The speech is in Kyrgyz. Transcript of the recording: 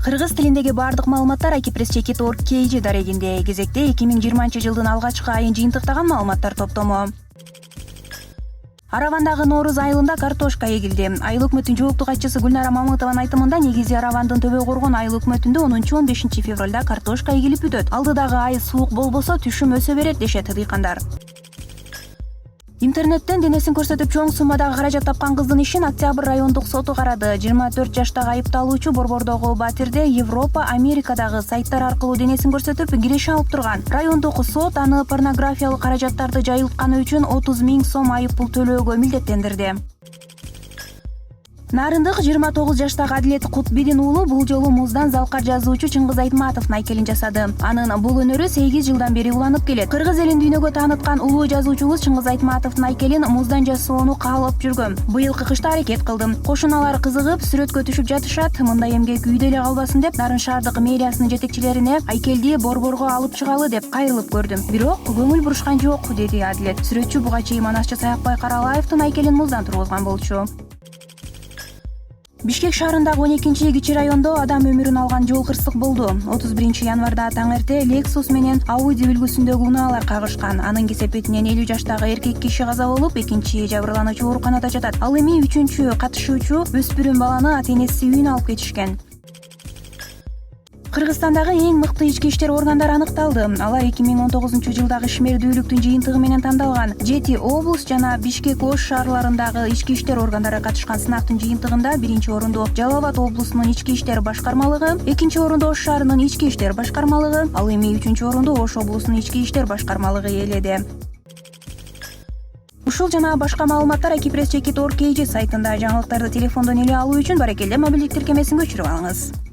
Кыргыз тилиндеги бардык маалыматтар akpress.org.kg дарегинде. Кезекте 2020-жылдын алгачкы айын жыйынтыктаган маалыматтар топтому. Аравандагы Нооруз айылында картошка эгилди. Айыл өкмөтүнүн жооптуу катчысы Гүлнара Мамытованын айтымында, негизи Аравандын Төбө Коргон айыл өкмөтүндө 10-15 февралда картошка эгилип бүтөт. Алдыдагы ай суук болбосо түшүм өсө берет дешет дыйкандар. Интернеттен денесин көрсөтүп чоң суммадагы каражат тапкан кыздын ишин Октябрь райондук соту карады. 24 жаштагы айыпталуучу Борбордогу Батирде Европа, Америкадагы сайттар аркылуу денесин көрсөтүп киреше алып турган. Райондук сот аны порнографиялык каражаттарды жайылтканы үчүн 30 000 сом айып пул төлөөгө милдеттендирди. Нарындык 29 жаштагы Адилет Кутбидин уулу бул жолу муздан залкар жазуучу Чыңгыз Айтматовдун айкелин жасады. Анын бул өнөрү 8 жылдан бери уланып келет. Кыргыз элин дүйнөгө тааныткан улуу жазуучубуз Чыңгыз Айтматовдун айкелин муздан жасоону каалап жүргөм. Быйылкы кышта аракет кылдым. Кошуналар кызыгып, сүрөткө түшүп жатышат. Мындай эмгек үйдө эле калбасын деп, Нарын шаардык мэриясынын жетекчилерине айкелди борборго алып чыгалы деп кайрылып көрдүм. Бирок көңүл бурушкан жок, деди Адилет. Сүрөтчү буга чейин Манасчы Саякбай Каралаевдин айкелин муздан тургузган болчу. Бишкек шаарындагы 12 кичи райондо адам өмүрүн алган жол кырсык болду. 31 январда таң эрте Lexus менен Audi үлгүсүндөгү унаалар кагышкан. Анын кесепетинен 50 жаштагы эркек киши каза болуп, экинчи жабырлануучу ооруканада жатат. Ал эми 3-чү катышуучу өспүрүм баланы ата-энеси үйүнө алып кетишкен. Кыргызстандагы эң мыкты ички иштер органдары аныкталды. Алар 2019-жылдагы ишмердүүлүктүн жыйынтыгы менен тандалган. Жети облус жана Бишкек Ош шаарларындагы ички иштер органдары катышкан сынактын жыйынтыгында 1-орунду Жалал Абад облусунун ички иштер башкармалыгы, 2-орунду Ош шаарынын ички иштер башкармалыгы, ал эми 3-орунду Ош облусунун ички иштер башкармалыгы ээледи. Ушул жана башка маалыматтар akpress.org.kg сайтында. Жаңылыктарды телефондон эле алуу үчүн Баракелде мобилдик тиркемесин көчүрүп алыңыз.